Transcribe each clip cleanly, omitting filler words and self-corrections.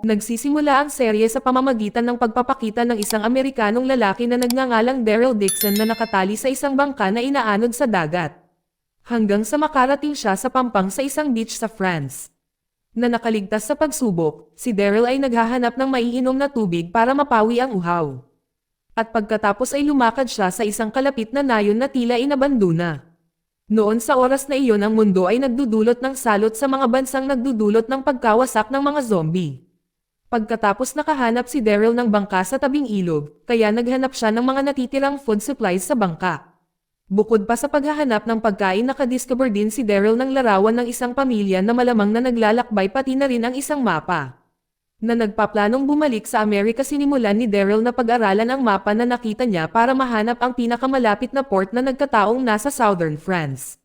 Nagsisimula ang serye sa pamamagitan ng pagpapakita ng isang Amerikanong lalaki na nagngangalang Daryl Dixon na nakatali sa isang bangka na inaanod sa dagat. Hanggang sa makarating siya sa pampang sa isang beach sa France. Na nakaligtas sa pagsubok, si Daryl ay naghahanap ng maiinom na tubig para mapawi ang uhaw. At pagkatapos ay lumakad siya sa isang kalapit na nayon na tila inabandona. Noon sa oras na iyon ang mundo ay nagdudulot ng salot sa mga bansang nagdudulot ng pagkawasak ng mga zombie. Pagkatapos nakahanap si Daryl ng bangka sa tabing ilog, kaya naghanap siya ng mga natitirang food supplies sa bangka. Bukod pa sa paghahanap ng pagkain nakadiscover din si Daryl ng larawan ng isang pamilya na malamang na naglalakbay pati na rin ang isang mapa. Na nagpaplanong bumalik sa Amerika sinimulan ni Daryl na pag-aralan ang mapa na nakita niya para mahanap ang pinakamalapit na port na nagkataong nasa southern France.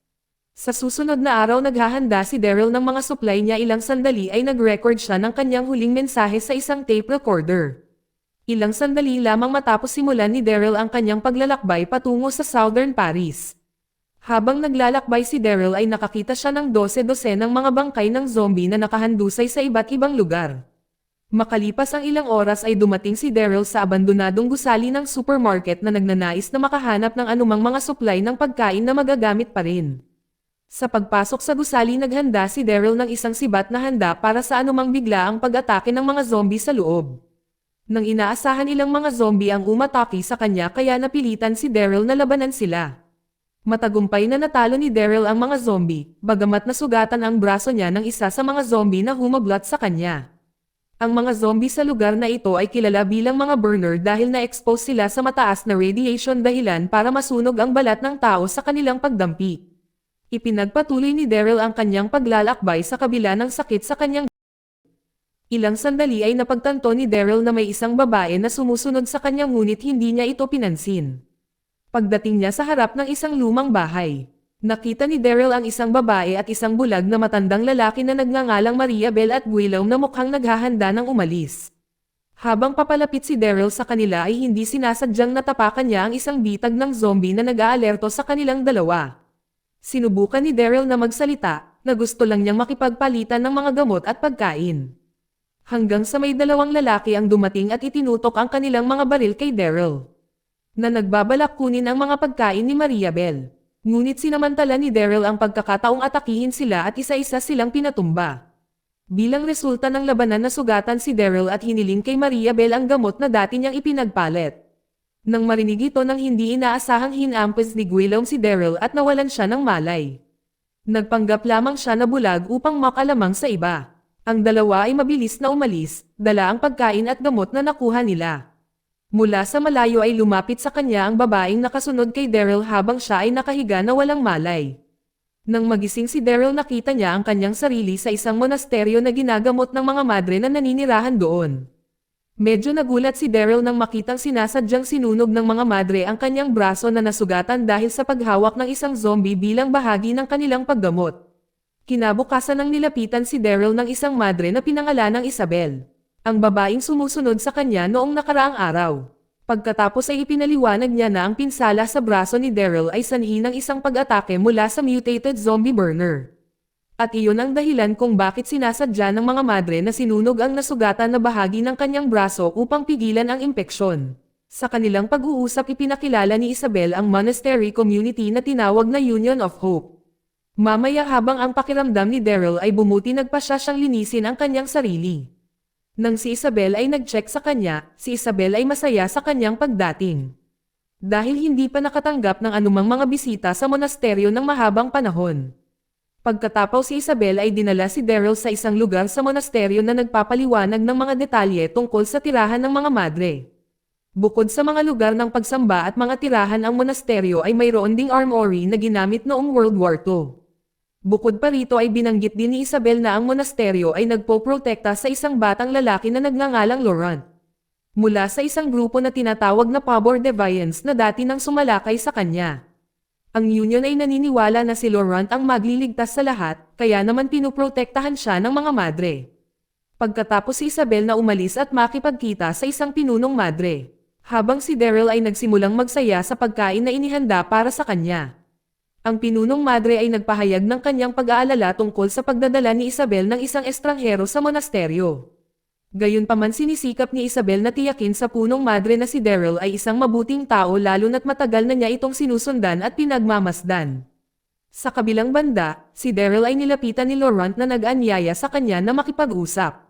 Sa susunod na araw naghahanda si Daryl ng mga supply niya ilang sandali ay nag-record siya ng kanyang huling mensahe sa isang tape recorder. Ilang sandali lamang matapos simulan ni Daryl ang kanyang paglalakbay patungo sa southern Paris. Habang naglalakbay si Daryl ay nakakita siya ng 12 ng mga bangkay ng zombie na nakahandusay sa iba't ibang lugar. Makalipas ang ilang oras ay dumating si Daryl sa abandonadong gusali ng supermarket na nagnanais na makahanap ng anumang mga supply ng pagkain na magagamit pa rin. Sa pagpasok sa gusali naghanda si Daryl ng isang sibat na handa para sa anumang biglaang pag-atake ng mga zombie sa loob. Nang inaasahan ilang mga zombie ang umatake sa kanya kaya napilitan si Daryl na labanan sila. Matagumpay na natalo ni Daryl ang mga zombie, bagamat nasugatan ang braso niya ng isa sa mga zombie na humablat sa kanya. Ang mga zombie sa lugar na ito ay kilala bilang mga burner dahil na-expose sila sa mataas na radiation dahilan para masunog ang balat ng tao sa kanilang pagdampi. Ipinagpatuloy ni Daryl ang kanyang paglalakbay sa kabila ng sakit sa kanyang. Ilang sandali ay napagtanto ni Daryl na may isang babae na sumusunod sa kanya ngunit hindi niya ito pinansin. Pagdating niya sa harap ng isang lumang bahay, nakita ni Daryl ang isang babae at isang bulag na matandang lalaki na nagngangalang Maria Bell at Guillaume na mukhang naghahanda ng umalis. Habang papalapit si Daryl sa kanila ay hindi sinasadyang natapakan niya ang isang bitag ng zombie na nag-aalerto sa kanilang dalawa. Sinubukan ni Daryl na magsalita, na gusto lang niyang makipagpalitan ng mga gamot at pagkain. Hanggang sa may dalawang lalaki ang dumating at itinutok ang kanilang mga baril kay Daryl. Na nagbabalak kunin ang mga pagkain ni Maria Bell. Ngunit sinamantala ni Daryl ang pagkakataong atakihin sila at isa-isa silang pinatumba. Bilang resulta ng labanan nasugatan si Daryl at hiniling kay Maria Bell ang gamot na dati niyang ipinagpalit. Nang marinig ito ng hindi inaasahang hinampes ni Guillaume si Daryl at nawalan siya ng malay. Nagpanggap lamang siya na bulag upang makalamang sa iba. Ang dalawa ay mabilis na umalis, dala ang pagkain at gamot na nakuha nila. Mula sa malayo ay lumapit sa kanya ang babaeng nakasunod kay Daryl habang siya ay nakahiga na walang malay. Nang magising si Daryl nakita niya ang kanyang sarili sa isang monasteryo na ginagamot ng mga madre na naninirahan doon. Medyo nagulat si Daryl nang makitang sinasadyang sinunog ng mga madre ang kanyang braso na nasugatan dahil sa paghawak ng isang zombie bilang bahagi ng kanilang paggamot. Kinabukasan nang nilapitan si Daryl ng isang madre na pinangalanang Isabel. Ang babaeng sumusunod sa kanya noong nakaraang araw. Pagkatapos ay ipinaliwanag niya na ang pinsala sa braso ni Daryl ay sanhi ng isang pag-atake mula sa mutated zombie burner. At iyon ang dahilan kung bakit sinasadya ng mga madre na sinunog ang nasugatan na bahagi ng kanyang braso upang pigilan ang impeksyon. Sa kanilang pag-uusap ipinakilala ni Isabel ang monastery community na tinawag na Union of Hope. Mamaya habang ang pakiramdam ni Daryl ay bumuti nagpasya siyang linisin ang kanyang sarili. Nang si Isabel ay nag-check sa kanya, si Isabel ay masaya sa kanyang pagdating. Dahil hindi pa nakatanggap ng anumang mga bisita sa monasteryo ng mahabang panahon. Pagkatapos si Isabel ay dinala si Daryl sa isang lugar sa monasteryo na nagpapaliwanag ng mga detalye tungkol sa tirahan ng mga madre. Bukod sa mga lugar ng pagsamba at mga tirahan ang monasteryo ay mayroon ding armory na ginamit noong World War II. Bukod pa rito ay binanggit din ni Isabel na ang monasteryo ay nagpoprotekta sa isang batang lalaki na nagngangalang Laurent. Mula sa isang grupo na tinatawag na Pabor Deviants na dati nang sumalakay sa kanya. Ang Union ay naniniwala na si Laurent ang magliligtas sa lahat, kaya naman pinuprotektahan siya ng mga madre. Pagkatapos si Isabel na umalis at makipagkita sa isang pinunong madre. Habang si Daryl ay nagsimulang magsaya sa pagkain na inihanda para sa kanya. Ang pinunong madre ay nagpahayag ng kanyang pag-aalala tungkol sa pagdadala ni Isabel ng isang estranghero sa monasteryo. Gayunpaman sinisikap ni Isabel na tiyakin sa punong madre na si Daryl ay isang mabuting tao lalo na't matagal na niya itong sinusundan at pinagmamasdan. Sa kabilang banda, si Daryl ay nilapitan ni Laurent na nag-anyaya sa kanya na makipag-usap.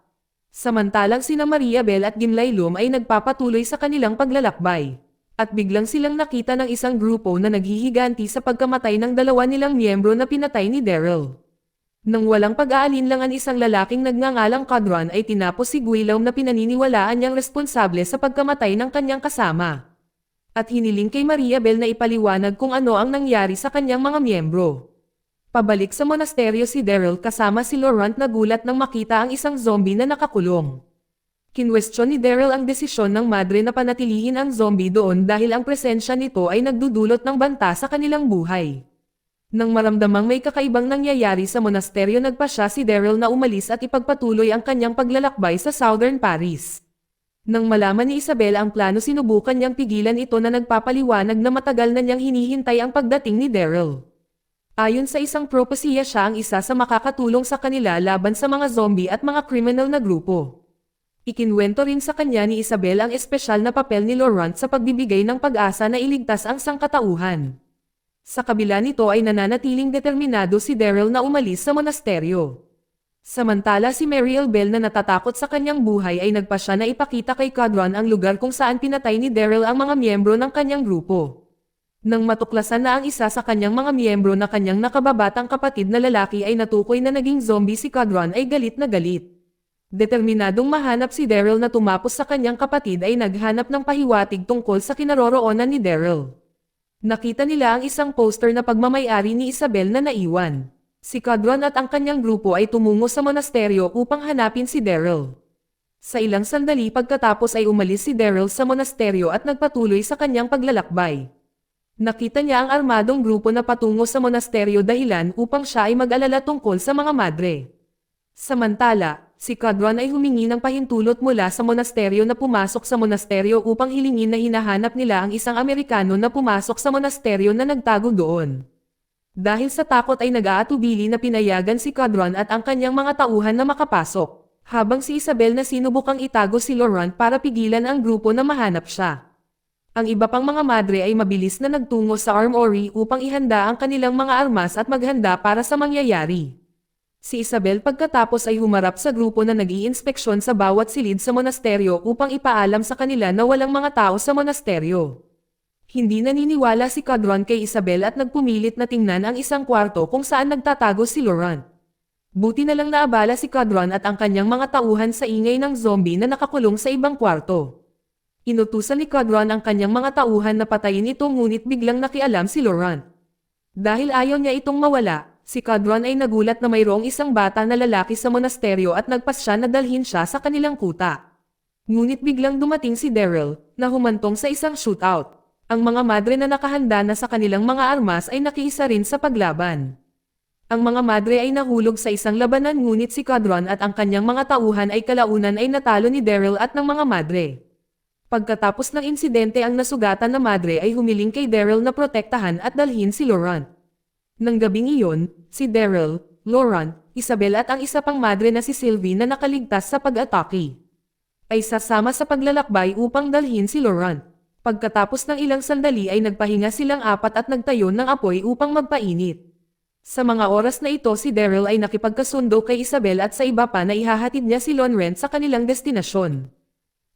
Samantalang sina Maria Bell at Ginlaylom ay nagpapatuloy sa kanilang paglalakbay. At biglang silang nakita ng isang grupo na naghihiganti sa pagkamatay ng dalawa nilang miyembro na pinatay ni Daryl. Nang walang pag-aalinlangan isang lalaking nagngangalang Cadron ay tinapos si Guillaume na pinaniniwalaan niyang responsable sa pagkamatay ng kanyang kasama. At hiniling kay Maria Bell na ipaliwanag kung ano ang nangyari sa kanyang mga miyembro. Pabalik sa monasteryo si Daryl kasama si Laurent na gulat nang makita ang isang zombie na nakakulong. Kinwestiyon ni Daryl ang desisyon ng madre na panatilihin ang zombie doon dahil ang presensya nito ay nagdudulot ng banta sa kanilang buhay. Nang maramdamang may kakaibang nangyayari sa monasteryo nagpasya si Daryl na umalis at ipagpatuloy ang kanyang paglalakbay sa Southern Paris. Nang malaman ni Isabel ang plano sinubukan niyang pigilan ito na nagpapaliwanag na matagal na niyang hinihintay ang pagdating ni Daryl. Ayon sa isang propesiya siya ang isa sa makakatulong sa kanila laban sa mga zombie at mga kriminal na grupo. Ikinwento rin sa kanya ni Isabel ang espesyal na papel ni Laurent sa pagbibigay ng pag-asa na iligtas ang sangkatauhan. Sa kabila nito ay nananatiling determinado si Daryl na umalis sa monasteryo. Samantala si Mariel Bell na natatakot sa kanyang buhay ay nagpasya na ipakita kay Cadron ang lugar kung saan pinatay ni Daryl ang mga miyembro ng kanyang grupo. Nang matuklasan na ang isa sa kanyang mga miyembro na kanyang nakababatang kapatid na lalaki ay natukoy na naging zombie si Cadron ay galit na galit. Determinadong mahanap si Daryl na tumapos sa kanyang kapatid ay naghanap ng pahiwatig tungkol sa kinaroroonan ni Daryl. Nakita nila ang isang poster na pagmamayari ni Isabel na naiwan. Si Cadron at ang kanyang grupo ay tumungo sa monasteryo upang hanapin si Daryl. Sa ilang sandali pagkatapos ay umalis si Daryl sa monasteryo at nagpatuloy sa kanyang paglalakbay. Nakita niya ang armadong grupo na patungo sa monasteryo dahilan upang siya ay mag-alala tungkol sa mga madre. Samantala, si Cadron ay humingi ng pahintulot mula sa monasteryo na pumasok sa monasteryo upang hilingin na hinahanap nila ang isang Amerikano na pumasok sa monasteryo na nagtago doon. Dahil sa takot ay nag-aatubili na pinayagan si Cadron at ang kanyang mga tauhan na makapasok, habang si Isabel na sinubukang itago si Laurent para pigilan ang grupo na mahanap siya. Ang iba pang mga madre ay mabilis na nagtungo sa armory upang ihanda ang kanilang mga armas at maghanda para sa mangyayari. Si Isabel pagkatapos ay humarap sa grupo na nag-iinspeksyon sa bawat silid sa monasteryo upang ipaalam sa kanila na walang mga tao sa monasteryo. Hindi naniniwala si Cadron kay Isabel at nagpumilit na tingnan ang isang kwarto kung saan nagtatago si Laurent. Buti na lang naabala si Cadron at ang kanyang mga tauhan sa ingay ng zombie na nakakulong sa ibang kwarto. Inutusan ni Cadron ang kanyang mga tauhan na patayin ito ngunit biglang nakialam si Laurent. Dahil ayaw niya itong mawala, si Cadron ay nagulat na mayroong isang bata na lalaki sa monasteryo at nagpasya na dalhin siya sa kanilang kuta. Ngunit biglang dumating si Daryl, na humantong sa isang shootout. Ang mga madre na nakahanda na sa kanilang mga armas ay nakiisa rin sa paglaban. Ang mga madre ay nahulog sa isang labanan ngunit si Cadron at ang kanyang mga tauhan ay kalaunan ay natalo ni Daryl at ng mga madre. Pagkatapos ng insidente ang nasugatan na madre ay humiling kay Daryl na protektahan at dalhin si Laurent. Nang gabing iyon, si Daryl, Laurent, Isabel at ang isa pang madre na si Sylvie na nakaligtas sa pag-atake ay sasama sa paglalakbay upang dalhin si Laurent. Pagkatapos ng ilang sandali ay nagpahinga silang apat at nagtayo ng apoy upang magpainit. Sa mga oras na ito si Daryl ay nakipagkasundo kay Isabel at sa iba pa na ihahatid niya si Laurent sa kanilang destinasyon.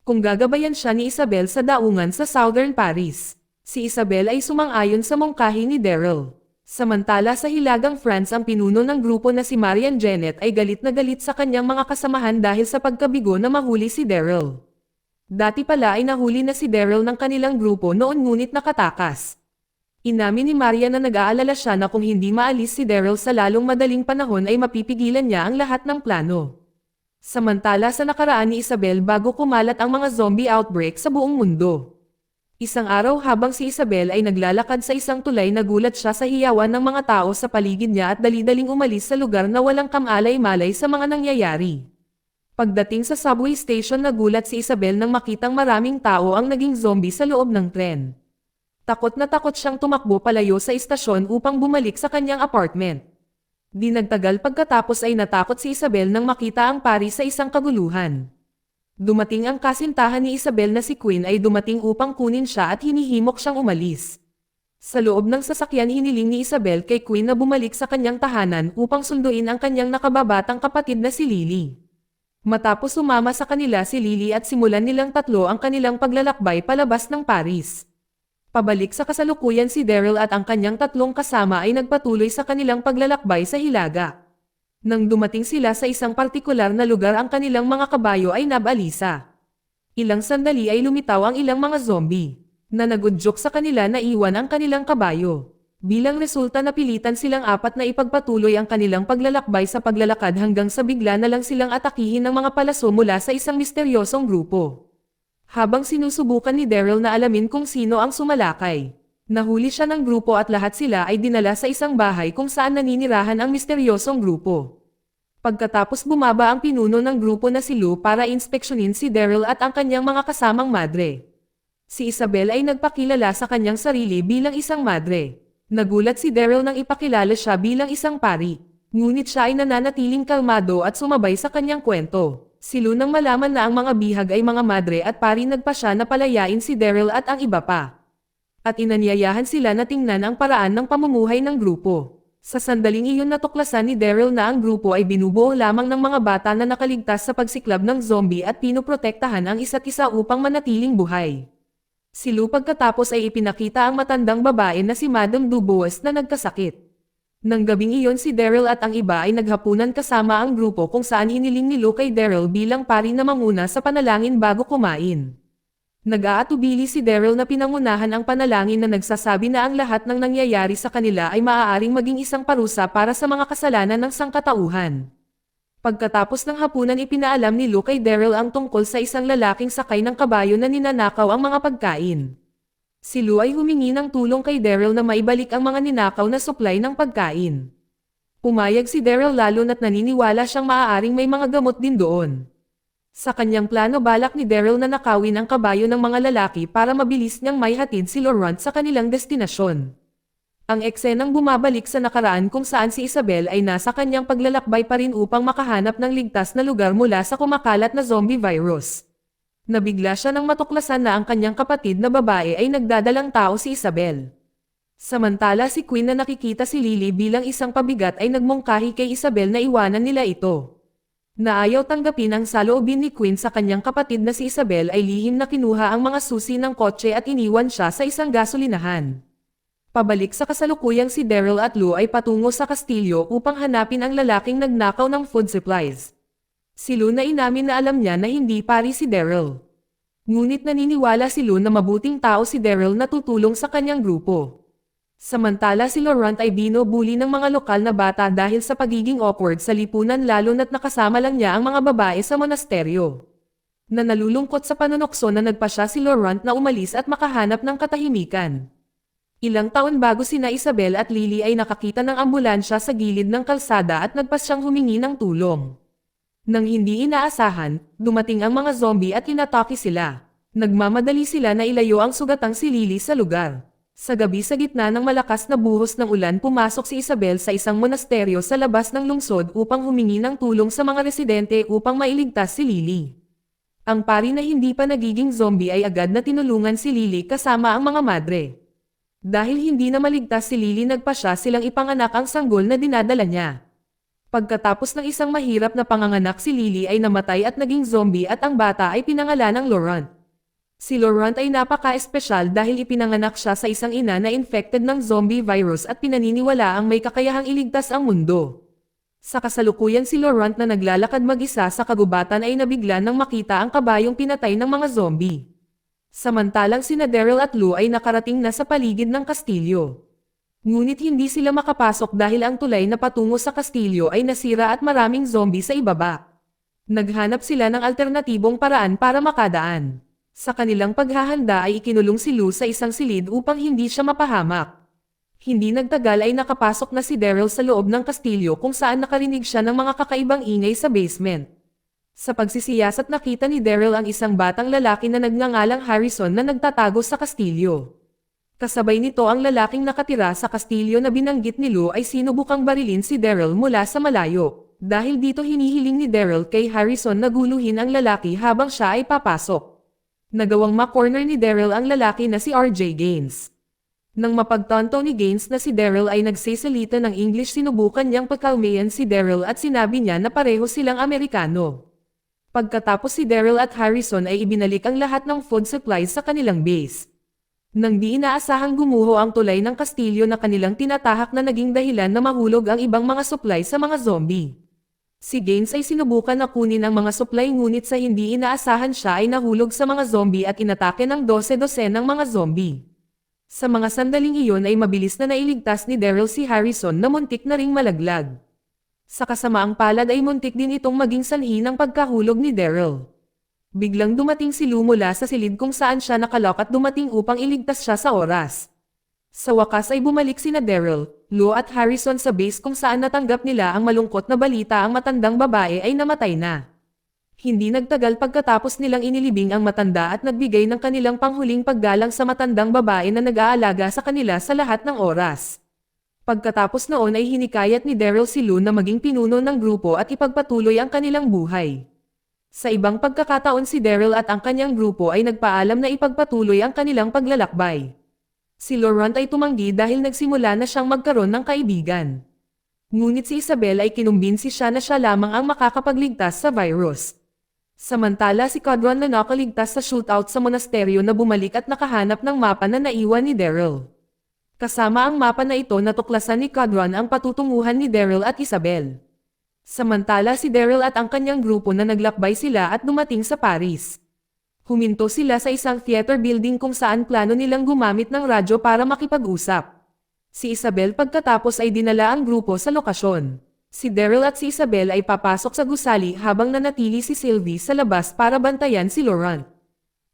Kung gagabayan siya ni Isabel sa daungan sa Southern Paris, si Isabel ay sumang-ayon sa mungkahi ni Daryl. Samantala sa Hilagang France ang pinuno ng grupo na si Marian Janet ay galit na galit sa kanyang mga kasamahan dahil sa pagkabigo na mahuli si Daryl. Dati pala ay nahuli na si Daryl ng kanilang grupo noon ngunit nakatakas. Inamin ni Maria na nag-aalala siya na kung hindi maalis si Daryl sa lalong madaling panahon ay mapipigilan niya ang lahat ng plano. Samantala sa nakaraan ni Isabel bago kumalat ang mga zombie outbreak sa buong mundo. Isang araw habang si Isabel ay naglalakad sa isang tulay nagulat siya sa hiyawan ng mga tao sa paligid niya at dali-daling umalis sa lugar na walang kamalay-malay sa mga nangyayari. Pagdating sa subway station nagulat si Isabel nang makitang maraming tao ang naging zombie sa loob ng tren. Takot na takot siyang tumakbo palayo sa istasyon upang bumalik sa kanyang apartment. Di nagtagal pagkatapos ay natakot si Isabel nang makita ang pari sa isang kaguluhan. Dumating ang kasintahan ni Isabel na si Queen ay dumating upang kunin siya at hinihimok siyang umalis. Sa loob ng sasakyan hiniling ni Isabel kay Queen na bumalik sa kanyang tahanan upang sunduin ang kanyang nakababatang kapatid na si Lily. Matapos sumama sa kanila si Lily at simulan nilang tatlo ang kanilang paglalakbay palabas ng Paris. Pabalik sa kasalukuyan si Daryl at ang kanyang tatlong kasama ay nagpatuloy sa kanilang paglalakbay sa hilaga. Nang dumating sila sa isang partikular na lugar ang kanilang mga kabayo ay nabalisa. Ilang sandali ay lumitaw ang ilang mga zombie, na nagudyok sa kanila na iwan ang kanilang kabayo. Bilang resulta napilitan silang apat na ipagpatuloy ang kanilang paglalakbay sa paglalakad hanggang sa bigla na lang silang atakihin ng mga palaso mula sa isang misteryosong grupo. Habang sinusubukan ni Daryl na alamin kung sino ang sumalakay, nahuli siya ng grupo at lahat sila ay dinala sa isang bahay kung saan naninirahan ang misteryosong grupo. Pagkatapos bumaba ang pinuno ng grupo na si Lou para inspeksyonin si Daryl at ang kanyang mga kasamang madre. Si Isabel ay nagpakilala sa kanyang sarili bilang isang madre. Nagulat si Daryl nang ipakilala siya bilang isang pari, ngunit siya ay nananatiling kalmado at sumabay sa kanyang kwento. Si Lou nang malaman na ang mga bihag ay mga madre at pari nagpa siya na palayain si Daryl at ang iba pa. At inanyayahan sila na tingnan ang paraan ng pamumuhay ng grupo. Sa sandaling iyon natuklasan ni Daryl na ang grupo ay binubuo lamang ng mga bata na nakaligtas sa pagsiklab ng zombie at pinoprotektahan ang isa't isa upang manatiling buhay. Si Lou pagkatapos ay ipinakita ang matandang babae na si Madame Dubois na nagkasakit. Nang gabing iyon si Daryl at ang iba ay naghapunan kasama ang grupo kung saan hiniling ni Lou kay Daryl bilang pari na manguna sa panalangin bago kumain. Nag-aatubili si Daryl na pinangunahan ang panalangin na nagsasabi na ang lahat ng nangyayari sa kanila ay maaaring maging isang parusa para sa mga kasalanan ng sangkatauhan. Pagkatapos ng hapunan ipinaalam ni Lou kay Daryl ang tungkol sa isang lalaking sakay ng kabayo na ninanakaw ang mga pagkain. Si Lou ay humingi ng tulong kay Daryl na maibalik ang mga ninakaw na supply ng pagkain. Pumayag si Daryl lalo na't naniniwala siyang maaaring may mga gamot din doon. Sa kanyang plano balak ni Daryl na nakawin ang kabayo ng mga lalaki para mabilis niyang maihatid si Laurent sa kanilang destinasyon. Ang eksenang bumabalik sa nakaraan kung saan si Isabel ay nasa kanyang paglalakbay pa rin upang makahanap ng ligtas na lugar mula sa kumakalat na zombie virus. Nabigla siya nang matuklasan na ang kanyang kapatid na babae ay nagdadalang tao si Isabel. Samantala si Queen na nakikita si Lily bilang isang pabigat ay nagmungkahi kay Isabel na iwanan nila ito. Na ayaw tanggapin ang saloobin ni Queen sa kanyang kapatid na si Isabel ay lihim na kinuha ang mga susi ng kotse at iniwan siya sa isang gasolinahan. Pabalik sa kasalukuyang si Daryl at Lou ay patungo sa kastilyo upang hanapin ang lalaking nagnakaw ng food supplies. Si Lou na inamin na alam niya na hindi pari si Daryl. Ngunit naniniwala si Lou na mabuting tao si Daryl na tutulong sa kanyang grupo. Samantala si Laurent ay binubuli ng mga lokal na bata dahil sa pagiging awkward sa lipunan lalo na't nakasama lang niya ang mga babae sa monasteryo. Na nalulungkot sa panunokso na nagpasya si Laurent na umalis at makahanap ng katahimikan. Ilang taon bago sina Isabel at Lily ay nakakita ng ambulansya sa gilid ng kalsada at nagpasyang humingi ng tulong. Nang hindi inaasahan, dumating ang mga zombie at inatake sila. Nagmamadali sila na ilayo ang sugatang si Lily sa lugar. Sa gabi sa gitna ng malakas na buhos ng ulan pumasok si Isabel sa isang monasteryo sa labas ng lungsod upang humingi ng tulong sa mga residente upang mailigtas si Lily. Ang pari na hindi pa nagiging zombie ay agad na tinulungan si Lily kasama ang mga madre. Dahil hindi na maligtas si Lily nagpasya silang ipanganak ang sanggol na dinadala niya. Pagkatapos ng isang mahirap na panganganak si Lily ay namatay at naging zombie at ang bata ay pinangalan ng Laurent. Si Laurent ay napaka-espesyal dahil ipinanganak siya sa isang ina na infected ng zombie virus at pinaniniwala ang may kakayahang iligtas ang mundo. Sa kasalukuyan si Laurent na naglalakad mag-isa sa kagubatan ay nabigla nang makita ang kabayong pinatay ng mga zombie. Samantalang sina Daryl at Lou ay nakarating na sa paligid ng kastilyo. Ngunit hindi sila makapasok dahil ang tulay na patungo sa kastilyo ay nasira at maraming zombie sa ibaba. Naghanap sila ng alternatibong paraan para makadaan. Sa kanilang paghahanda ay ikinulong si Lou sa isang silid upang hindi siya mapahamak. Hindi nagtagal ay nakapasok na si Daryl sa loob ng kastilyo kung saan nakarinig siya ng mga kakaibang ingay sa basement. Sa pagsisiyasat nakita ni Daryl ang isang batang lalaki na nagngangalang Harrison na nagtatago sa kastilyo. Kasabay nito ang lalaking nakatira sa kastilyo na binanggit ni Lou ay sinubukang barilin si Daryl mula sa malayo. Dahil dito hinihiling ni Daryl kay Harrison na guluhin ang lalaki habang siya ay papasok. Nagawang ma-corner ni Daryl ang lalaki na si RJ Gaines. Nang mapagtanto ni Gaines na si Daryl ay nagsasalita ng English, sinubukan niyang pagkalmayan si Daryl at sinabi niya na pareho silang Amerikano. Pagkatapos si Daryl at Harrison ay ibinalik ang lahat ng food supplies sa kanilang base. Nang di inaasahang gumuho ang tulay ng kastilyo na kanilang tinatahak na naging dahilan na mahulog ang ibang mga supply sa mga zombie. Si Gaines ay sinubukan na kunin ang mga supply ngunit sa hindi inaasahan siya ay nahulog sa mga zombie at inatake ng 12 ng mga zombie. Sa mga sandaling iyon ay mabilis na nailigtas ni Daryl si Harrison na muntik na ring malaglag. Sa kasamaang palad ay muntik din itong maging sanhi ng pagkahulog ni Daryl. Biglang dumating si Lou mula sa silid kung saan siya nakalok at dumating upang iligtas siya sa oras. Sa wakas ay bumalik sina Daryl, Lou at Harrison sa base kung saan natanggap nila ang malungkot na balita ang matandang babae ay namatay na. Hindi nagtagal pagkatapos nilang inilibing ang matanda at nagbigay ng kanilang panghuling paggalang sa matandang babae na nag-aalaga sa kanila sa lahat ng oras. Pagkatapos noon ay hinikayat ni Daryl si Lou na maging pinuno ng grupo at ipagpatuloy ang kanilang buhay. Sa ibang pagkakataon si Daryl at ang kanyang grupo ay nagpaalam na ipagpatuloy ang kanilang paglalakbay. Si Laurent ay tumanggi dahil nagsimula na siyang magkaroon ng kaibigan. Ngunit si Isabel ay kinumbinsi siya na siya lamang ang makakapagligtas sa virus. Samantala si Cadron na nakaligtas sa shootout sa monasteryo na bumalik at nakahanap ng mapa na naiwan ni Daryl. Kasama ang mapa na ito natuklasan ni Cadron ang patutunguhan ni Daryl at Isabel. Samantala si Daryl at ang kanyang grupo na naglakbay sila at dumating sa Paris. Huminto sila sa isang theater building kung saan plano nilang gumamit ng radyo para makipag-usap. Si Isabel pagkatapos ay dinala ang grupo sa lokasyon. Si Daryl at si Isabel ay papasok sa gusali habang nanatili si Sylvie sa labas para bantayan si Laurent.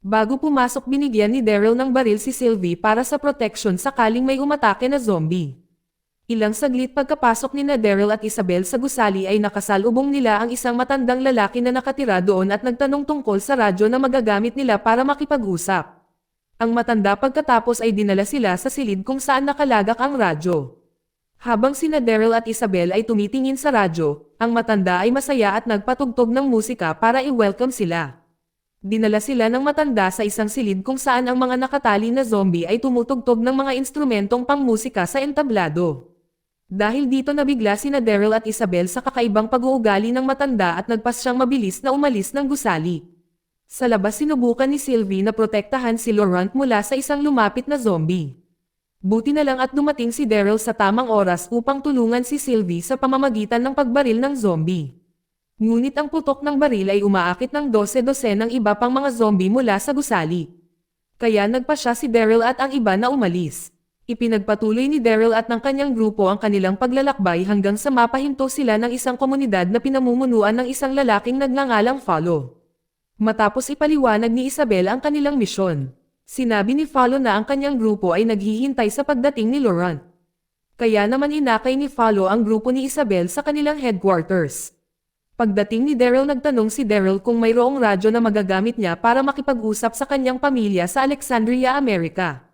Bago pumasok binigyan ni Daryl ng baril si Sylvie para sa protection sakaling may umatake na zombie. Ilang saglit pagkapasok ni Daryl at Isabel sa gusali ay nakasalubong nila ang isang matandang lalaki na nakatira doon at nagtanong tungkol sa radyo na magagamit nila para makipag-usap. Ang matanda pagkatapos ay dinala sila sa silid kung saan nakalagak ang radyo. Habang sina Daryl at Isabel ay tumitingin sa radyo, ang matanda ay masaya at nagpatugtog ng musika para i-welcome sila. Dinala sila ng matanda sa isang silid kung saan ang mga nakatali na zombie ay tumutugtog ng mga instrumentong pangmusika sa entablado. Dahil dito nabigla sina Daryl at Isabel sa kakaibang pag-uugali ng matanda at nagpas siyang mabilis na umalis ng gusali. Sa labas sinubukan ni Sylvie na protektahan si Laurent mula sa isang lumapit na zombie. Buti na lang at dumating si Daryl sa tamang oras upang tulungan si Sylvie sa pamamagitan ng pagbaril ng zombie. Ngunit ang putok ng baril ay umaakit ng 12 ng iba pang mga zombie mula sa gusali. Kaya nagpa siya si Daryl at ang iba na umalis. Ipinagpatuloy ni Daryl at ng kanyang grupo ang kanilang paglalakbay hanggang sa mapahinto sila ng isang komunidad na pinamumunuan ng isang lalaking nagngangalang Follow. Matapos ipaliwanag ni Isabel ang kanilang misyon, sinabi ni Follow na ang kanyang grupo ay naghihintay sa pagdating ni Laurent. Kaya naman inakay ni Follow ang grupo ni Isabel sa kanilang headquarters. Pagdating ni Daryl nagtanong si Daryl kung mayroong radyo na magagamit niya para makipag-usap sa kanyang pamilya sa Alexandria, Amerika.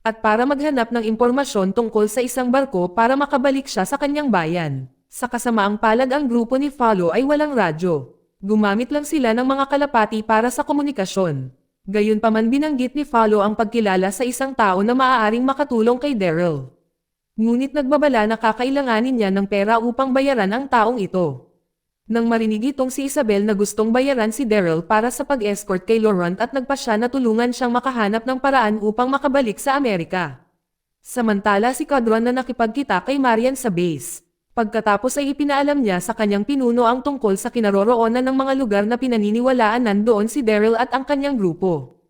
At para maghanap ng impormasyon tungkol sa isang barko para makabalik siya sa kanyang bayan. Sa kasamaang palad ang grupo ni Follow ay walang radyo. Gumamit lang sila ng mga kalapati para sa komunikasyon. Gayunpaman binanggit ni Follow ang pagkilala sa isang tao na maaaring makatulong kay Daryl. Ngunit nagbabala na kakailanganin niya ng pera upang bayaran ang taong ito. Nang marinig itong si Isabel na gustong bayaran si Daryl para sa pag-escort kay Laurent at nagpa siya na tulungan siyang makahanap ng paraan upang makabalik sa Amerika. Samantala si Cadron na nakipagkita kay Marian sa base. Pagkatapos ay ipinaalam niya sa kanyang pinuno ang tungkol sa kinaroroonan ng mga lugar na pinaniniwalaan nandoon si Daryl at ang kanyang grupo.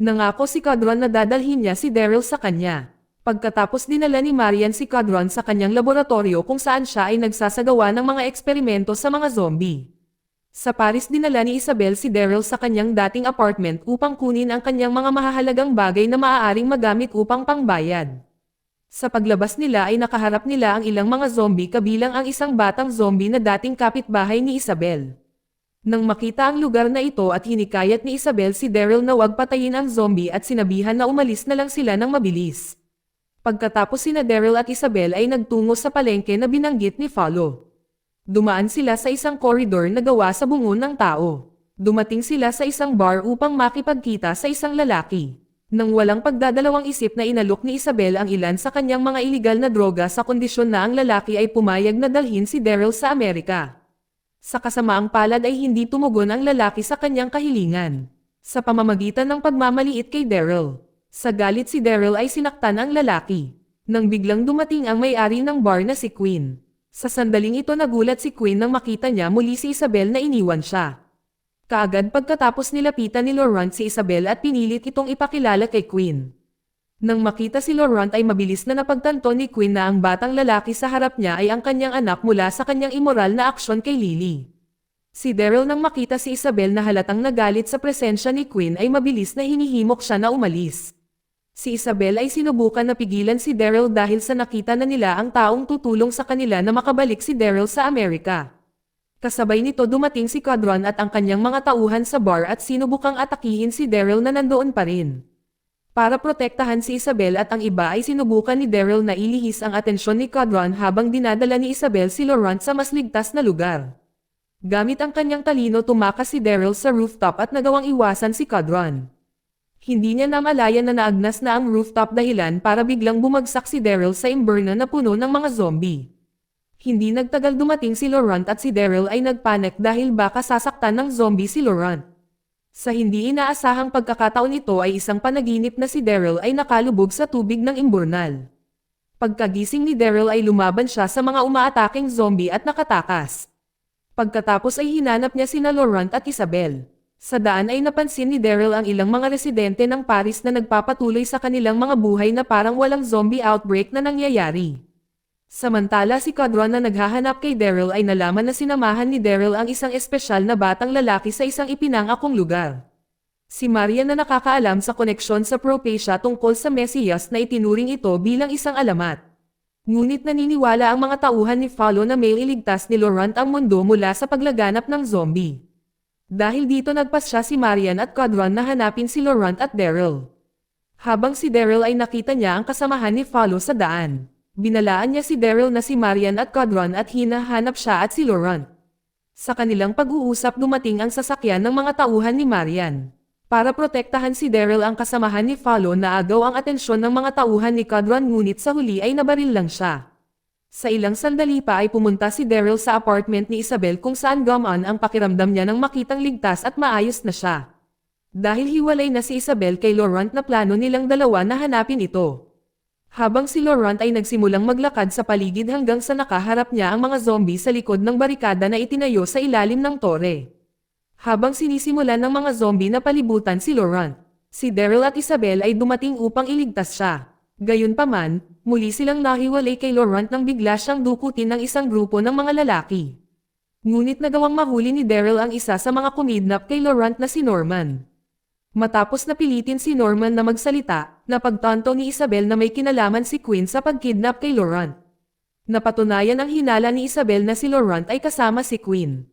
Nangako si Cadron na dadalhin niya si Daryl sa kanya. Pagkatapos dinala ni Marian si Cadron sa kanyang laboratorio kung saan siya ay nagsasagawa ng mga eksperimento sa mga zombie. Sa Paris dinala ni Isabel si Daryl sa kanyang dating apartment upang kunin ang kanyang mga mahahalagang bagay na maaaring magamit upang pangbayad. Sa paglabas nila ay nakaharap nila ang ilang mga zombie kabilang ang isang batang zombie na dating kapitbahay ni Isabel. Nang makita ang lugar na ito at hinikayat ni Isabel si Daryl na huwag patayin ang zombie at sinabihan na umalis na lang sila ng mabilis. Pagkatapos sina Daryl at Isabel ay nagtungo sa palengke na binanggit ni Follow. Dumaan sila sa isang koridor na gawa sa bungo ng tao. Dumating sila sa isang bar upang makipagkita sa isang lalaki. Nang walang pagdadalawang isip na inalok ni Isabel ang ilan sa kanyang mga iligal na droga sa kondisyon na ang lalaki ay pumayag na dalhin si Daryl sa Amerika. Sa kasamaang palad ay hindi tumugon ang lalaki sa kanyang kahilingan. Sa pamamagitan ng pagmamaliit kay Daryl. Sa galit si Daryl ay sinaktan ang lalaki. Nang biglang dumating ang may-ari ng bar na si Queen. Sa sandaling ito nagulat si Queen nang makita niya muli si Isabel na iniwan siya. Kaagad pagkatapos nilapitan ni Laurent si Isabel at pinilit itong ipakilala kay Queen. Nang makita si Laurent ay mabilis na napagtanto ni Queen na ang batang lalaki sa harap niya ay ang kanyang anak mula sa kanyang immoral na aksyon kay Lily. Si Daryl nang makita si Isabel na halatang nagalit sa presensya ni Queen ay mabilis na hinihimok siya na umalis. Si Isabel ay sinubukan na pigilan si Daryl dahil sa nakita na nila ang taong tutulong sa kanila na makabalik si Daryl sa Amerika. Kasabay nito dumating si Cadron at ang kanyang mga tauhan sa bar at sinubukang atakihin si Daryl na nandoon pa rin. Para protektahan si Isabel at ang iba ay sinubukan ni Daryl na ilihis ang atensyon ni Cadron habang dinadala ni Isabel si Laurent sa mas ligtas na lugar. Gamit ang kanyang talino tumakas si Daryl sa rooftop at nagawang iwasan si Cadron. Hindi niya namalayan na naagnas na ang rooftop dahilan para biglang bumagsak si Daryl sa imberna na puno ng mga zombie. Hindi nagtagal dumating si Laurent at si Daryl ay nagpanik dahil baka sasaktan ng zombie si Laurent. Sa hindi inaasahang pagkakataon ito ay isang panaginip na si Daryl ay nakalubog sa tubig ng imburnal. Pagkagising ni Daryl ay lumaban siya sa mga umaataking zombie at nakatakas. Pagkatapos ay hinanap niya sina Laurent at Isabel. Sa daan ay napansin ni Daryl ang ilang mga residente ng Paris na nagpapatuloy sa kanilang mga buhay na parang walang zombie outbreak na nangyayari. Samantala si Cadron na naghahanap kay Daryl ay nalaman na sinamahan ni Daryl ang isang espesyal na batang lalaki sa isang ipinangakong lugar. Si Marian na nakakaalam sa koneksyon sa Propacia tungkol sa Mesiyas na itinuring ito bilang isang alamat. Ngunit naniniwala ang mga tauhan ni Follow na may iligtas ni Laurent ang mundo mula sa paglaganap ng zombie. Dahil dito nagpasya si Marian at Cadron na hanapin si Laurent at Daryl. Habang si Daryl ay nakita niya ang kasamahan ni Follow sa daan. Binalaan niya si Daryl na si Marian at Cadron at hinahanap siya at si Laurent. Sa kanilang pag-uusap dumating ang sasakyan ng mga tauhan ni Marian. Para protektahan si Daryl ang kasamahan ni Follow na agaw ang atensyon ng mga tauhan ni Cadron ngunit sa huli ay nabaril lang siya. Sa ilang sandali pa ay pumunta si Daryl sa apartment ni Isabel kung saan gumaan ang pakiramdam niya nang makitang ligtas at maayos na siya. Dahil hiwalay na si Isabel kay Laurent na plano nilang dalawa na hanapin ito. Habang si Laurent ay nagsimulang maglakad sa paligid hanggang sa nakaharap niya ang mga zombie sa likod ng barikada na itinayo sa ilalim ng tore. Habang sinisimulan ng mga zombie na palibutan si Laurent, si Daryl at Isabel ay dumating upang iligtas siya. Gayunpaman, muli silang nahiwalay kay Laurent nang bigla siyang dukutin ng isang grupo ng mga lalaki. Ngunit nagawang mahuli ni Daryl ang isa sa mga kumidnap kay Laurent na si Norman. Matapos napilitin si Norman na magsalita, napagtanto ni Isabel na may kinalaman si Queen sa pagkidnap kay Laurent. Napatunayan ang hinala ni Isabel na si Laurent ay kasama si Queen.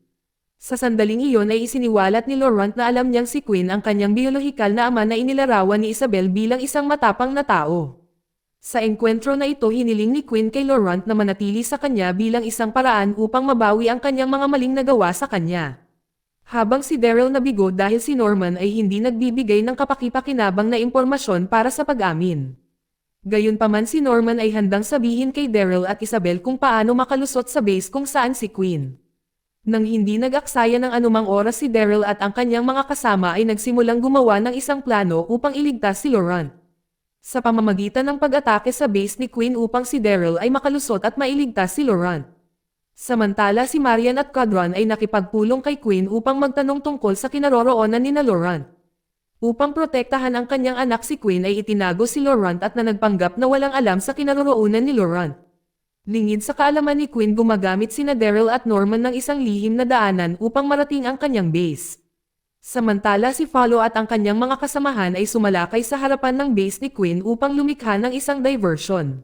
Sa sandaling iyon ay isiniwalat ni Laurent na alam niyang si Queen ang kanyang biolohikal na ama na inilarawan ni Isabel bilang isang matapang na tao. Sa engkwentro na ito hiniling ni Queen kay Laurent na manatili sa kanya bilang isang paraan upang mabawi ang kanyang mga maling nagawa sa kanya. Habang si Daryl nabigo dahil si Norman ay hindi nagbibigay ng kapaki-pakinabang na impormasyon para sa pag-amin. Gayunpaman si Norman ay handang sabihin kay Daryl at Isabel kung paano makalusot sa base kung saan si Queen. Nang hindi nag-aksaya ng anumang oras si Daryl at ang kanyang mga kasama ay nagsimulang gumawa ng isang plano upang iligtas si Laurent. Sa pamamagitan ng pag-atake sa base ni Queen upang si Daryl ay makalusot at mailigtas si Laurent. Samantala si Marian at Cadron ay nakipagpulong kay Queen upang magtanong tungkol sa kinaroroonan ni Laurent. Upang protektahan ang kanyang anak si Queen ay itinago si Laurent at nagpanggap na walang alam sa kinaroroonan ni Laurent. Lingid sa kaalaman ni Queen gumagamit sina Daryl at Norman ng isang lihim na daanan upang marating ang kanyang base. Samantala si Follow at ang kanyang mga kasamahan ay sumalakay sa harapan ng base ni Queen upang lumikha ng isang diversion.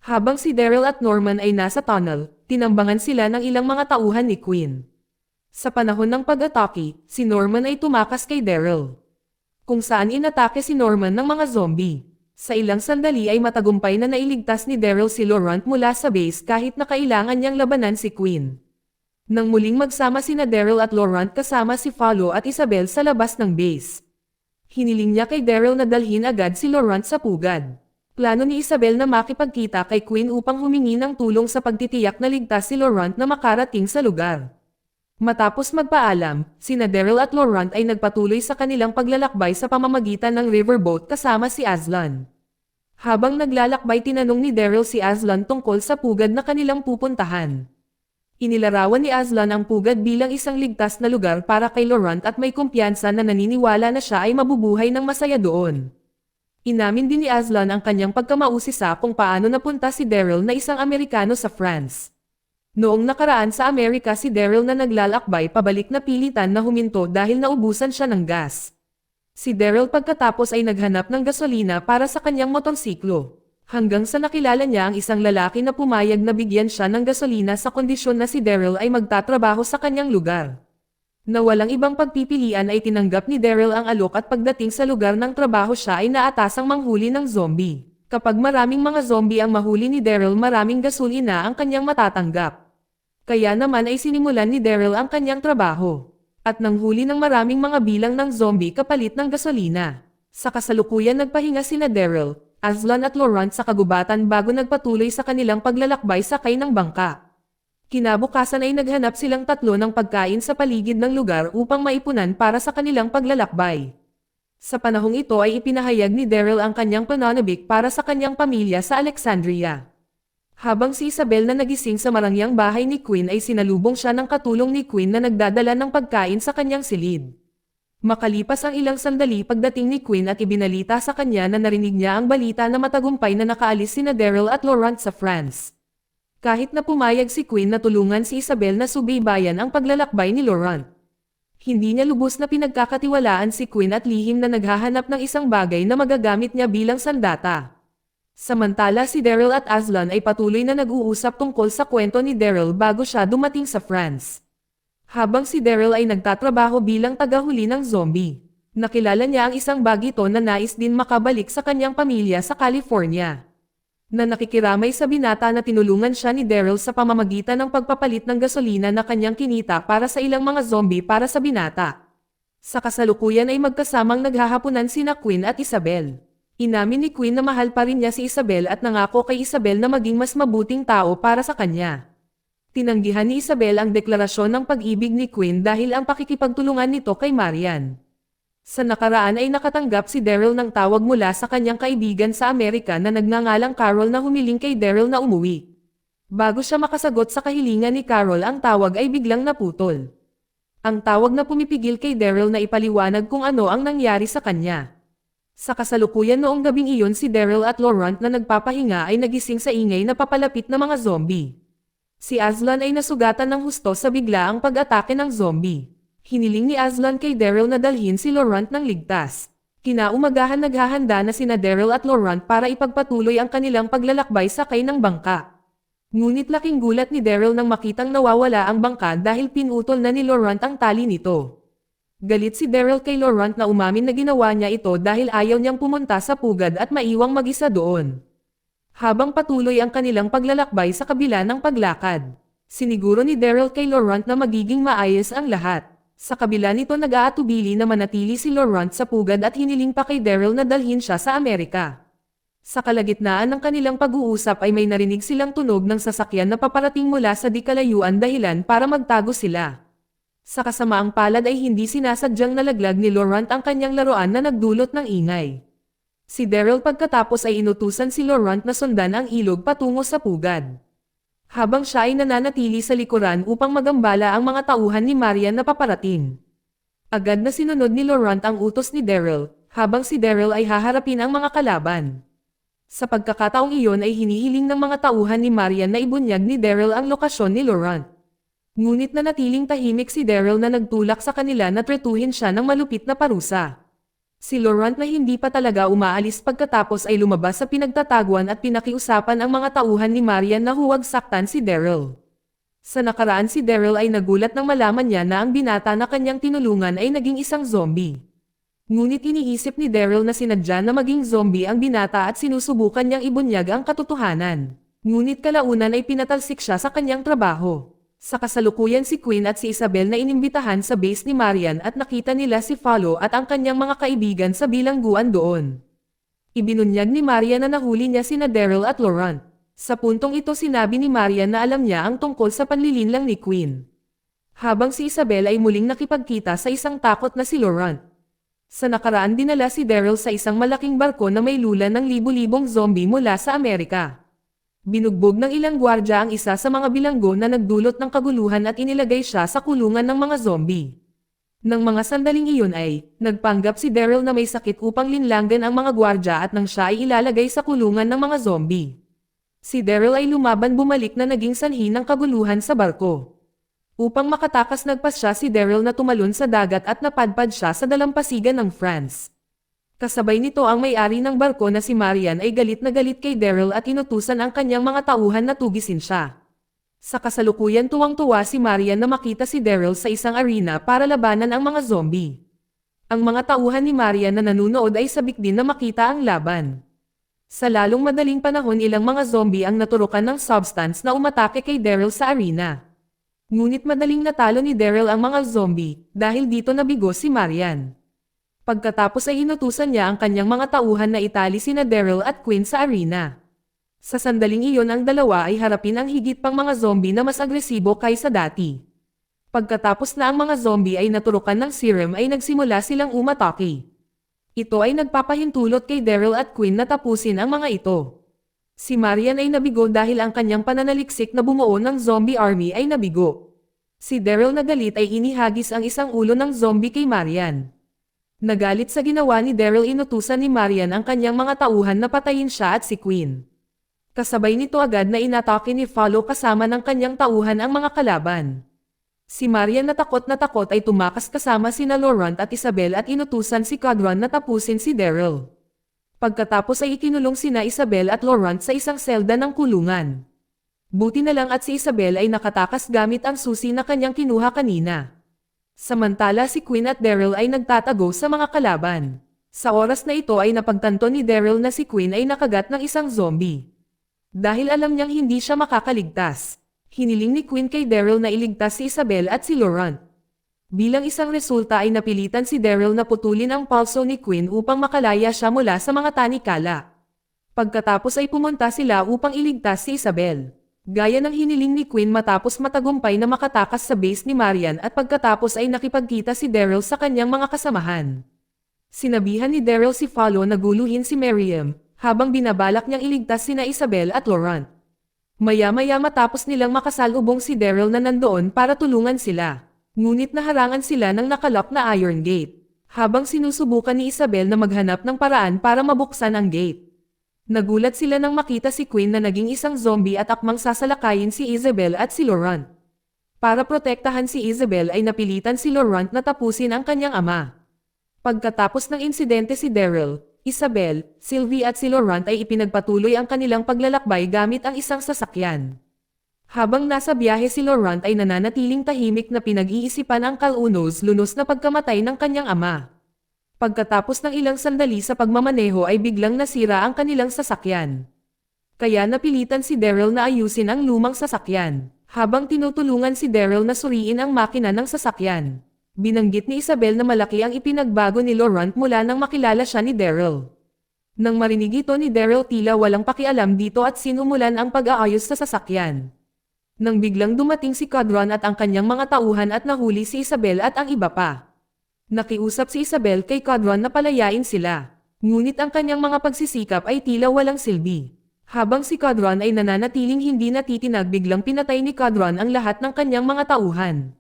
Habang si Daryl at Norman ay nasa tunnel, tinambangan sila ng ilang mga tauhan ni Queen. Sa panahon ng pag-atake, si Norman ay tumakas kay Daryl, kung saan inatake si Norman ng mga zombie. Sa ilang sandali ay matagumpay na nailigtas ni Daryl si Laurent mula sa base kahit na kailangan niyang labanan si Quinn. Nang muling magsama sina Daryl at Laurent kasama si Follow at Isabel sa labas ng base, hiniling niya kay Daryl na dalhin agad si Laurent sa pugad. Plano ni Isabel na makipagkita kay Quinn upang humingi ng tulong sa pagtitiyak na ligtas si Laurent na makarating sa lugar. Matapos magpaalam, sina Daryl at Laurent ay nagpatuloy sa kanilang paglalakbay sa pamamagitan ng riverboat kasama si Aslan. Habang naglalakbay tinanong ni Daryl si Aslan tungkol sa pugad na kanilang pupuntahan. Inilarawan ni Aslan ang pugad bilang isang ligtas na lugar para kay Laurent at may kumpiyansa na naniniwala na siya ay mabubuhay ng masaya doon. Inamin din ni Aslan ang kanyang pagkamausisa kung paano napunta si Daryl na isang Amerikano sa France. Noong nakaraan sa Amerika si Daryl na naglalakbay pabalik na pilitan na huminto dahil naubusan siya ng gas. Si Daryl pagkatapos ay naghanap ng gasolina para sa kanyang motorsiklo. Hanggang sa nakilala niya ang isang lalaki na pumayag na bigyan siya ng gasolina sa kondisyon na si Daryl ay magtatrabaho sa kanyang lugar. Na walang ibang pagpipilian ay tinanggap ni Daryl ang alok at pagdating sa lugar ng trabaho siya ay naatasang manghuli ng zombie. Kapag maraming mga zombie ang mahuli ni Daryl maraming gasolina ang kanyang matatanggap. Kaya naman ay sinimulan ni Daryl ang kanyang trabaho. At nanghuli ng maraming mga bilang ng zombie kapalit ng gasolina. Sa kasalukuyan nagpahinga sina Daryl, Aslan at Laurent sa kagubatan bago nagpatuloy sa kanilang paglalakbay sakay ng bangka. Kinabukasan ay naghanap silang tatlo ng pagkain sa paligid ng lugar upang maipunan para sa kanilang paglalakbay. Sa panahong ito ay ipinahayag ni Daryl ang kanyang pananabik para sa kanyang pamilya sa Alexandria. Habang si Isabel na nagising sa marangyang bahay ni Quinn ay sinalubong siya ng katulong ni Quinn na nagdadala ng pagkain sa kanyang silid. Makalipas ang ilang sandali pagdating ni Quinn at ibinalita sa kanya na narinig niya ang balita na matagumpay na nakaalis sina Daryl at Laurent sa France. Kahit na pumayag si Quinn na tulungan si Isabel na subaybayan ang paglalakbay ni Laurent. Hindi niya lubos na pinagkakatiwalaan si Quinn at lihim na naghahanap ng isang bagay na magagamit niya bilang sandata. Samantala si Daryl at Aslan ay patuloy na nag-uusap tungkol sa kwento ni Daryl bago siya dumating sa France. Habang si Daryl ay nagtatrabaho bilang tagahuli ng zombie, nakilala niya ang isang bagito na nais din makabalik sa kanyang pamilya sa California. Na nakikiramay sa binata na tinulungan siya ni Daryl sa pamamagitan ng pagpapalit ng gasolina na kanyang kinita para sa ilang mga zombie para sa binata. Sa kasalukuyan ay magkasamang naghahapunan sina Quinn at Isabel. Inamin ni Quinn na mahal pa rin niya si Isabel at nangako kay Isabel na maging mas mabuting tao para sa kanya. Tinanggihan ni Isabel ang deklarasyon ng pag-ibig ni Quinn dahil ang pakikipagtulungan nito kay Marian. Sa nakaraan ay nakatanggap si Daryl ng tawag mula sa kanyang kaibigan sa Amerika na nagngangalang Carol na humiling kay Daryl na umuwi. Bago siya makasagot sa kahilingan ni Carol ang tawag ay biglang naputol. Ang tawag na pumipigil kay Daryl na ipaliwanag kung ano ang nangyari sa kanya. Sa kasalukuyan noong gabing iyon si Daryl at Laurent na nagpapahinga ay nagising sa ingay na papalapit na mga zombie. Si Aslan ay nasugatan ng husto sa biglaang pag-atake ng zombie. Hiniling ni Aslan kay Daryl na dalhin si Laurent ng ligtas. Kinaumagahan naghahanda na sina Daryl at Laurent para ipagpatuloy ang kanilang paglalakbay sakay ng bangka. Ngunit laking gulat ni Daryl nang makitang nawawala ang bangka dahil pinutol na ni Laurent ang tali nito. Galit si Daryl kay Laurent na umamin na ginawa niya ito dahil ayaw niyang pumunta sa pugad at maiwang mag-isa doon. Habang patuloy ang kanilang paglalakbay sa kabila ng paglakad, siniguro ni Daryl kay Laurent na magiging maayos ang lahat. Sa kabila nito nag-aatubili na manatili si Laurent sa pugad at hiniling pa kay Daryl na dalhin siya sa Amerika. Sa kalagitnaan ng kanilang pag-uusap ay may narinig silang tunog ng sasakyan na paparating mula sa di kalayuan dahilan para magtago sila. Sa kasamaang palad ay hindi sinasadyang nalaglag ni Laurent ang kanyang laruan na nagdulot ng ingay. Si Daryl pagkatapos ay inutusan si Laurent na sundan ang ilog patungo sa pugad. Habang siya ay nananatili sa likuran upang magambala ang mga tauhan ni Marian na paparating. Agad na sinunod ni Laurent ang utos ni Daryl, habang si Daryl ay haharapin ang mga kalaban. Sa pagkakataong iyon ay hinihiling ng mga tauhan ni Marian na ibunyag ni Daryl ang lokasyon ni Laurent. Ngunit nanatiling tahimik si Daryl na nagtulak sa kanila na tretuhin siya ng malupit na parusa. Si Laurent na hindi pa talaga umaalis pagkatapos ay lumabas sa pinagtataguan at pinakiusapan ang mga tauhan ni Marian na huwag saktan si Daryl. Sa nakaraan si Daryl ay nagulat nang malaman niya na ang binata na kanyang tinulungan ay naging isang zombie. Ngunit iniisip ni Daryl na sinadya na maging zombie ang binata at sinusubukan niyang ibunyag ang katotohanan. Ngunit kalaunan ay pinatalsik siya sa kanyang trabaho. Sa kasalukuyan si Quinn at si Isabel na inimbitahan sa base ni Marian at nakita nila si Follow at ang kanyang mga kaibigan sa bilangguan doon. Ibinunyag ni Marian na nahuli niya sina Daryl at Laurent. Sa puntong ito sinabi ni Marian na alam niya ang tungkol sa panlilinlang ni Quinn. Habang si Isabel ay muling nakipagkita sa isang takot na si Laurent. Sa nakaraan dinala si Daryl sa isang malaking barko na may lula ng libu-libong zombie mula sa Amerika. Binugbog ng ilang gwardya ang isa sa mga bilanggo na nagdulot ng kaguluhan at inilagay siya sa kulungan ng mga zombie. Nang mga sandaling iyon ay, nagpanggap si Daryl na may sakit upang linlanggan ang mga gwardya at nang siya ay ilalagay sa kulungan ng mga zombie. Si Daryl ay lumaban bumalik na naging sanhi ng kaguluhan sa barko. Upang makatakas nagpasya si Daryl na tumalon sa dagat at napadpad siya sa dalampasigan ng France. Kasabay nito ang may-ari ng barko na si Marian ay galit na galit kay Daryl at inutusan ang kanyang mga tauhan na tugisin siya. Sa kasalukuyan tuwang-tuwa si Marian na makita si Daryl sa isang arena para labanan ang mga zombie. Ang mga tauhan ni Marian na nanunood ay sabik din na makita ang laban. Sa lalong madaling panahon ilang mga zombie ang naturukan ng substance na umatake kay Daryl sa arena. Ngunit madaling natalo ni Daryl ang mga zombie dahil dito nabigo si Marian. Pagkatapos ay inutusan niya ang kanyang mga tauhan na itali sina Daryl at Quinn sa arena. Sa sandaling iyon ang dalawa ay harapin ang higit pang mga zombie na mas agresibo kaysa dati. Pagkatapos na ang mga zombie ay naturukan ng serum ay nagsimula silang umatake. Ito ay nagpapahintulot kay Daryl at Quinn na tapusin ang mga ito. Si Marian ay nabigo dahil ang kanyang pananaliksik na bumuo ng zombie army ay nabigo. Si Daryl na galit ay inihagis ang isang ulo ng zombie kay Marian. Nagalit sa ginawa ni Daryl inutusan ni Marian ang kanyang mga tauhan na patayin siya at si Quinn. Kasabay nito agad na inatake ni Follow kasama ng kanyang tauhan ang mga kalaban. Si Marian na takot ay tumakas kasama sina Laurent at Isabel at inutusan si Cadron na tapusin si Daryl. Pagkatapos ay ikinulong sina Isabel at Laurent sa isang selda ng kulungan. Buti na lang at si Isabel ay nakatakas gamit ang susi na kanyang kinuha kanina. Samantala si Quinn at Daryl ay nagtatago sa mga kalaban. Sa oras na ito ay napagtanto ni Daryl na si Quinn ay nakagat ng isang zombie. Dahil alam niyang hindi siya makakaligtas. Hiniling ni Quinn kay Daryl na iligtas si Isabel at si Laurent. Bilang isang resulta ay napilitan si Daryl na putulin ang pulso ni Quinn upang makalaya siya mula sa mga tanikala. Pagkatapos ay pumunta sila upang iligtas si Isabel. Gaya ng hiniling ni Quinn matapos matagumpay na makatakas sa base ni Marian at pagkatapos ay nakipagkita si Daryl sa kanyang mga kasamahan. Sinabihan ni Daryl si Follow na guluhin si Miriam, habang binabalak niyang iligtas sina Isabel at Laurent. Maya-maya matapos nilang makasalubong si Daryl na nandoon para tulungan sila. Ngunit naharangan sila ng nakalock na iron gate. Habang sinusubukan ni Isabel na maghanap ng paraan para mabuksan ang gate. Nagulat sila nang makita si Quinn na naging isang zombie at akmang sasalakayin si Isabel at si Laurent. Para protektahan si Isabel ay napilitan si Laurent na tapusin ang kanyang ama. Pagkatapos ng insidente si Daryl, Isabel, Sylvie at si Laurent ay ipinagpatuloy ang kanilang paglalakbay gamit ang isang sasakyan. Habang nasa biyahe si Laurent ay nananatiling tahimik na pinag-iisipan ang kalunos-lunos na pagkamatay ng kanyang ama. Pagkatapos ng ilang sandali sa pagmamaneho ay biglang nasira ang kanilang sasakyan. Kaya napilitan si Daryl na ayusin ang lumang sasakyan, habang tinutulungan si Daryl na suriin ang makina ng sasakyan. Binanggit ni Isabel na malaki ang ipinagbago ni Laurent mula nang makilala siya ni Daryl. Nang marinig ito ni Daryl tila walang pakialam dito at sinumulan ang pag-aayos sa sasakyan. Nang biglang dumating si Cadron at ang kanyang mga tauhan at nahuli si Isabel at ang iba pa. Nakiusap si Isabel kay Cadron na palayain sila. Ngunit ang kanyang mga pagsisikap ay tila walang silbi. Habang si Cadron ay nananatiling hindi natitinag biglang pinatay ni Cadron ang lahat ng kanyang mga tauhan.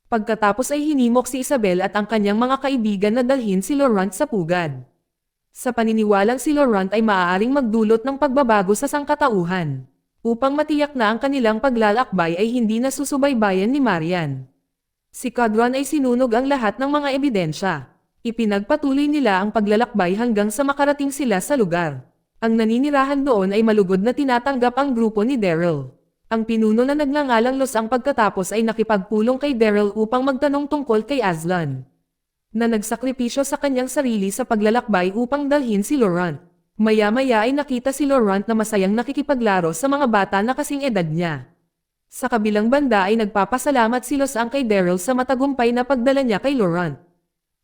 Pagkatapos ay hinimok si Isabel at ang kanyang mga kaibigan na dalhin si Laurent sa pugad. Sa paniniwalang si Laurent ay maaaring magdulot ng pagbabago sa sangkatauhan. Upang matiyak na ang kanilang paglalakbay ay hindi nasusubaybayan ni Marian. Si Cadron ay sinunog ang lahat ng mga ebidensya. Ipinagpatuloy nila ang paglalakbay hanggang sa makarating sila sa lugar. Ang naninirahan doon ay malugod na tinatanggap ang grupo ni Daryl. Ang pinuno na nagngangalang Los ang pagkatapos ay nakipagpulong kay Daryl upang magtanong tungkol kay Aslan, na nagsakripisyo sa kanyang sarili sa paglalakbay upang dalhin si Laurent. Maya-maya ay nakita si Laurent na masayang nakikipaglaro sa mga bata na kasing edad niya. Sa kabilang banda ay nagpapasalamat si Los ang kay Daryl sa matagumpay na pagdala niya kay Laurent.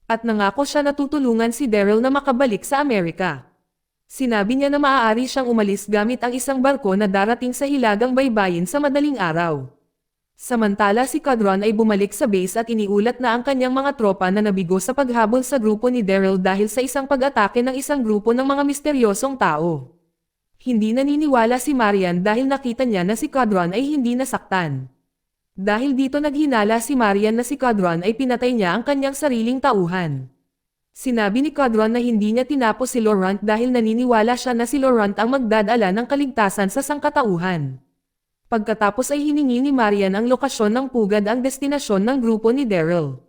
At nangako siya na tutulungan si Daryl na makabalik sa Amerika. Sinabi niya na maaari siyang umalis gamit ang isang barko na darating sa hilagang baybayin sa madaling araw. Samantala si Cadron ay bumalik sa base at iniulat na ang kanyang mga tropa na nabigo sa paghabol sa grupo ni Daryl dahil sa isang pag-atake ng isang grupo ng mga misteryosong tao. Hindi naniniwala si Marian dahil nakita niya na si Cadron ay hindi nasaktan. Dahil dito naghinala si Marian na si Cadron ay pinatay niya ang kanyang sariling tauhan. Sinabi ni Cadron na hindi niya tinapos si Laurent dahil naniniwala siya na si Laurent ang magdadala ng kaligtasan sa sangkatauhan. Pagkatapos ay hiningi ni Marian ang lokasyon ng pugad ang destinasyon ng grupo ni Daryl.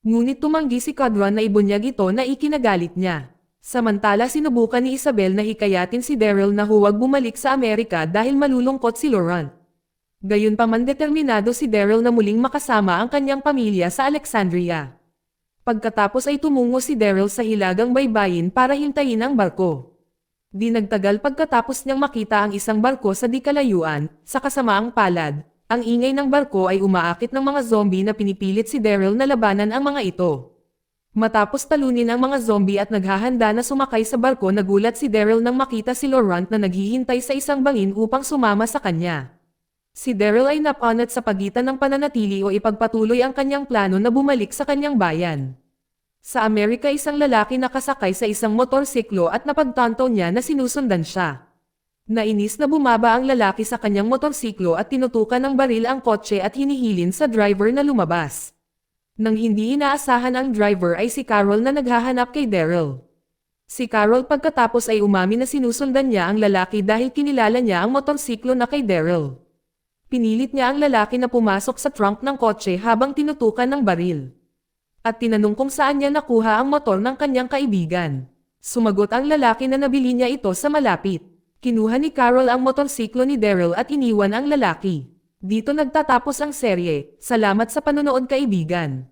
Ngunit tumanggi si Cadron na ibunyag ito na ikinagalit niya. Samantala sinubukan ni Isabel na hikayatin si Daryl na huwag bumalik sa Amerika dahil malulungkot si Laurent. Gayunpaman determinado si Daryl na muling makasama ang kanyang pamilya sa Alexandria. Pagkatapos ay tumungo si Daryl sa hilagang baybayin para hintayin ang barko. Di nagtagal pagkatapos niyang makita ang isang barko sa di kalayuan, sa kasamaang palad, ang ingay ng barko ay umaakit ng mga zombie na pinipilit si Daryl na labanan ang mga ito. Matapos talunin ang mga zombie at naghahanda na sumakay sa barko, nagulat si Daryl nang makita si Laurent na naghihintay sa isang bangin upang sumama sa kanya. Si Daryl ay napanat sa pagitan ng pananatili o ipagpatuloy ang kanyang plano na bumalik sa kanyang bayan. Sa Amerika isang lalaki nakasakay sa isang motorsiklo at napagtanto niya na sinusundan siya. Nainis na bumaba ang lalaki sa kanyang motorsiklo at tinutukan ng baril ang kotse at hinihilin sa driver na lumabas. Nang hindi inaasahan ang driver ay si Carol na naghahanap kay Daryl. Si Carol pagkatapos ay umamin na sinusundan niya ang lalaki dahil kinilala niya ang motorsiklo na kay Daryl. Pinilit niya ang lalaki na pumasok sa trunk ng kotse habang tinutukan ng baril. At tinanong kung saan niya nakuha ang motor ng kanyang kaibigan. Sumagot ang lalaki na nabili niya ito sa malapit. Kinuha ni Carol ang motorsiklo ni Daryl at iniwan ang lalaki. Dito nagtatapos ang serye. Salamat sa panonood kaibigan.